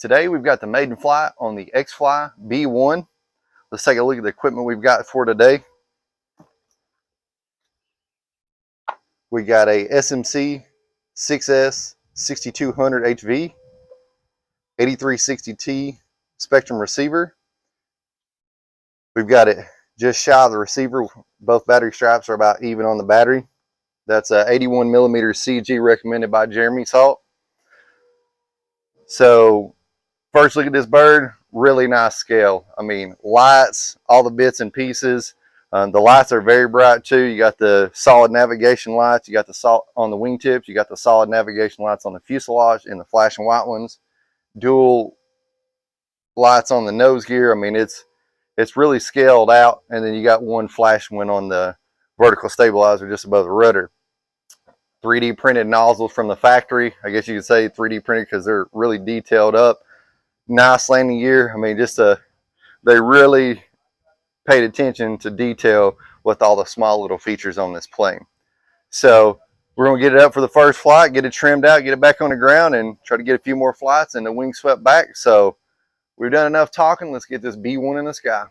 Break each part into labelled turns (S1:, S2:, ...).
S1: Today we've got the Maiden flight on the Xfly B-1. Let's take a look at the equipment we've got for today. We got a SMC 6S 6200 HV, 8360T Spectrum receiver. We've got it just shy of the receiver. Both battery straps are about even on the battery. That's a 81 millimeter CG recommended by Jeremy Salt. So first look at this bird, really nice scale. I mean, lights, all the bits and pieces. The lights are very bright too. You got the solid navigation lights, you got the salt on the wingtips, you got the solid navigation lights on the fuselage and the flashing white ones. Dual lights on the nose gear. I mean, it's really scaled out, and then you got one flash one on the vertical stabilizer just above the rudder. 3D printed nozzles from the factory. I guess you could say 3D printed because they're really detailed up. Nice landing gear. I mean, they really paid attention to detail with all the small little features on this plane. So we're going to get it up for the first flight, get it trimmed out, get it back on the ground, and try to get a few more flights and the wing swept back. So we've done enough talking. Let's get this B-1 in the sky.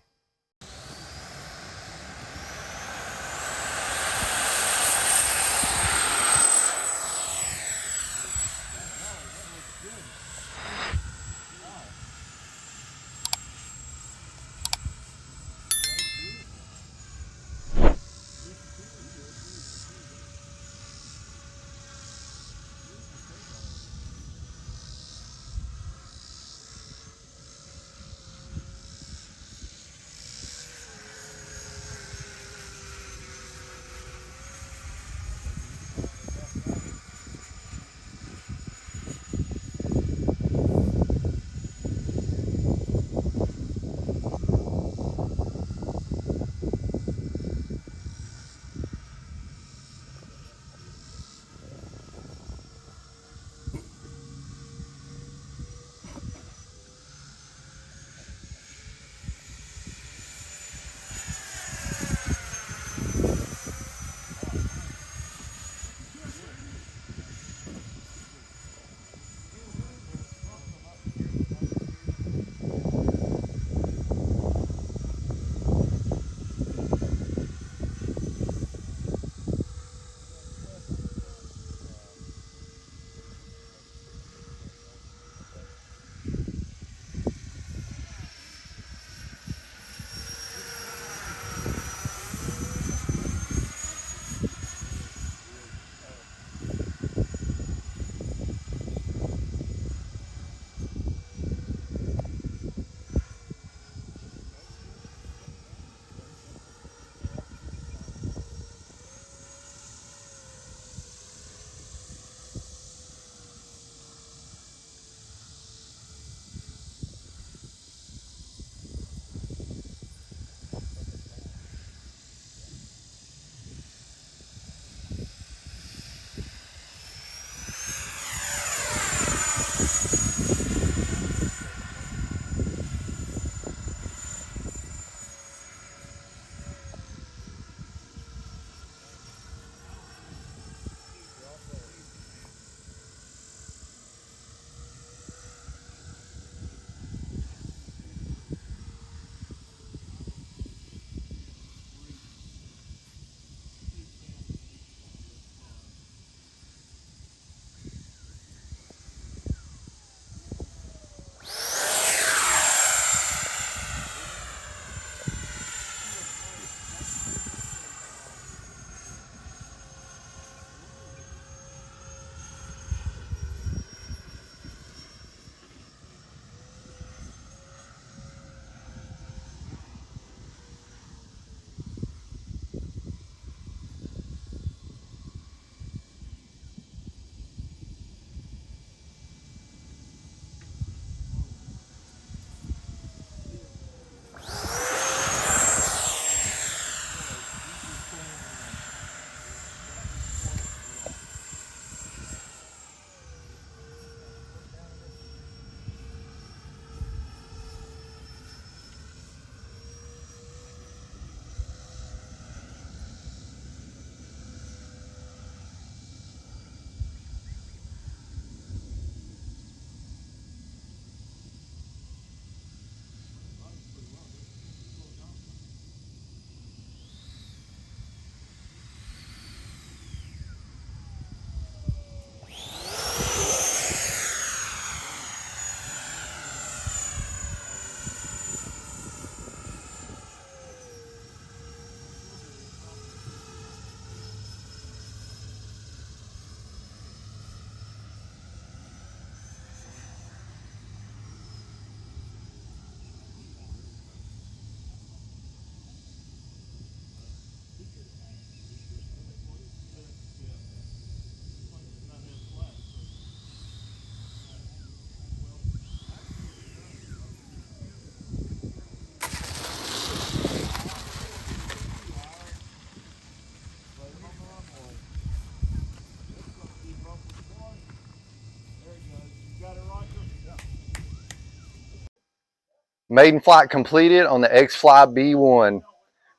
S1: Maiden flight completed on the Xfly B-1.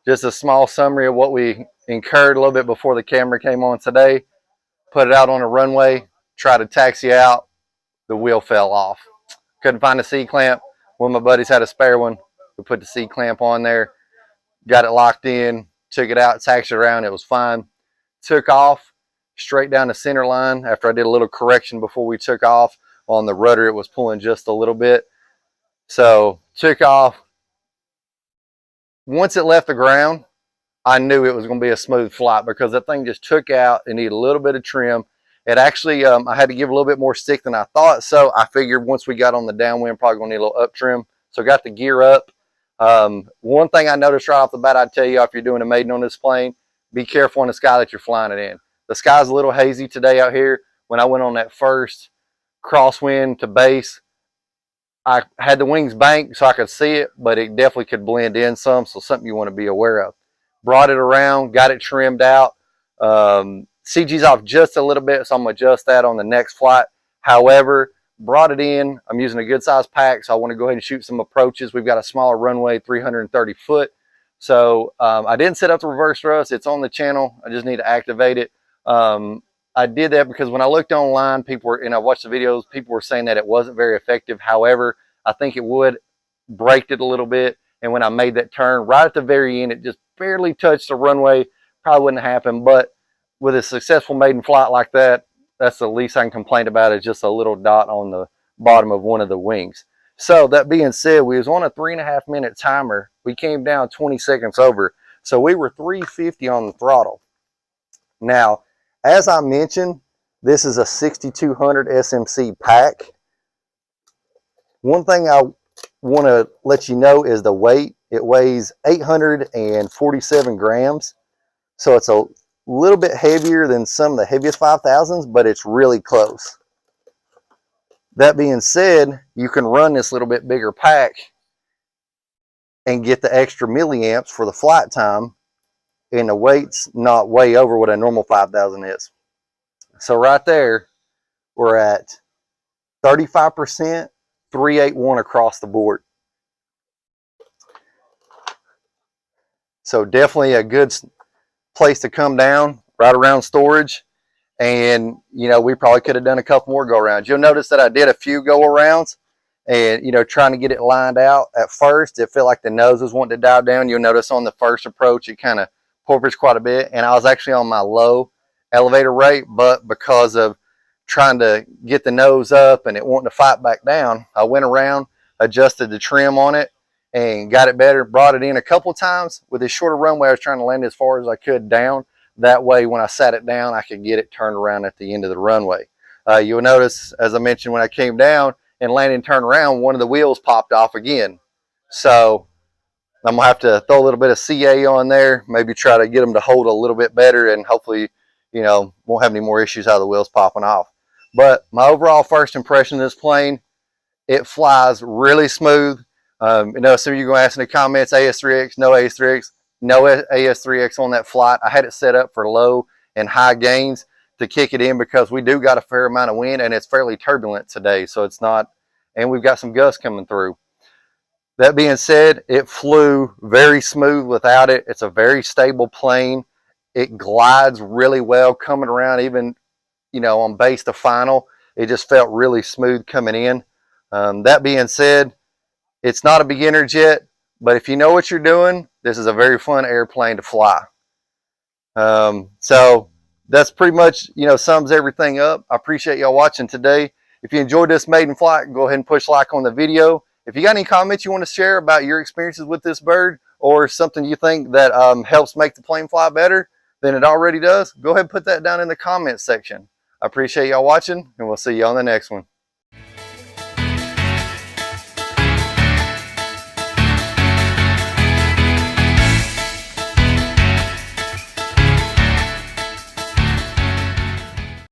S1: Just a small summary of what we incurred a little bit before the camera came on today. Put it out on a runway, tried to taxi out, the wheel fell off. Couldn't find a C-clamp. One of my buddies had a spare one. We put the C-clamp on there, got it locked in, took it out, taxied around, it was fine. Took off straight down the center line after I did a little correction before we took off. On the rudder, it was pulling just a little bit. So took off. Once it left the ground, I knew it was going to be a smooth flight because that thing just took out. It needed a little bit of trim. It actually, I had to give a little bit more stick than I thought. So I figured once we got on the downwind, probably going to need a little up trim. So got the gear up. One thing I noticed right off the bat, I'd tell you if you're doing a maiden on this plane, be careful in the sky that you're flying it in. The sky's a little hazy today out here. When I went on that first crosswind to base, I had the wings banked so I could see it, but it definitely could blend in some, so something you want to be aware of. Brought it around, got it trimmed out. CG's off just a little bit, so I'm going to adjust that on the next flight. However, brought it in. I'm using a good size pack, so I want to go ahead and shoot some approaches. We've got a smaller runway, 330 foot. So I didn't set up the reverse thrust. It's on the channel. I just need to activate it. I did that because when I looked online, people were, and I watched the videos, people were saying that it wasn't very effective. However, I think it would braked it a little bit. And when I made that turn right at the very end, it just barely touched the runway. Probably wouldn't happen, but with a successful maiden flight like that, that's the least I can complain about, is just a little dot on the bottom of one of the wings. So that being said, we was on a 3.5 minute timer. We came down 20 seconds over. So we were 350 on the throttle. Now, as I mentioned, this is a 6200 SMC pack. One thing I want to let you know is the weight. It weighs 847 grams. So it's a little bit heavier than some of the heaviest 5000s, but it's really close. That being said, you can run this little bit bigger pack and get the extra milliamps for the flight time, and the weight's not way over what a normal 5000 is. So right there, we're at 35%, 381 across the board. So definitely a good place to come down, right around storage. And, you know, we probably could have done a couple more go-arounds. You'll notice that I did a few go-arounds and, you know, trying to get it lined out. At first, it felt like the nose was wanting to dive down. You'll notice on the first approach, it kind of porpoised quite a bit. And I was actually on my low elevator rate, but because of trying to get the nose up and it wanting to fight back down, I went around, adjusted the trim on it, and got it better. Brought it in a couple times. With this shorter runway, I was trying to land as far as I could down. That way, when I sat it down, I could get it turned around at the end of the runway. You'll notice, as I mentioned, when I came down and landed and turned around, one of the wheels popped off again. So I'm going to have to throw a little bit of CA on there, maybe try to get them to hold a little bit better, and hopefully, you know, won't have any more issues out of the wheels popping off. But my overall first impression of this plane, it flies really smooth. You know, some of you are going to ask in the comments, AS3X, no AS3X. No AS3X on that flight. I had it set up for low and high gains to kick it in because we do got a fair amount of wind and it's fairly turbulent today. So it's not, and we've got some gusts coming through. That being said, it flew very smooth without it. It's a very stable plane. It glides really well coming around, even, you know, on base to final. It just felt really smooth coming in. That being said, it's not a beginner jet, but if you know what you're doing, this is a very fun airplane to fly. So that's pretty much, you know, sums everything up. I appreciate y'all watching today. If you enjoyed this maiden flight, go ahead and push like on the video. If you got any comments you want to share about your experiences with this bird, or something you think that helps make the plane fly better than it already does, go ahead and put that down in the comments section. I appreciate y'all watching, and we'll see you on the next one.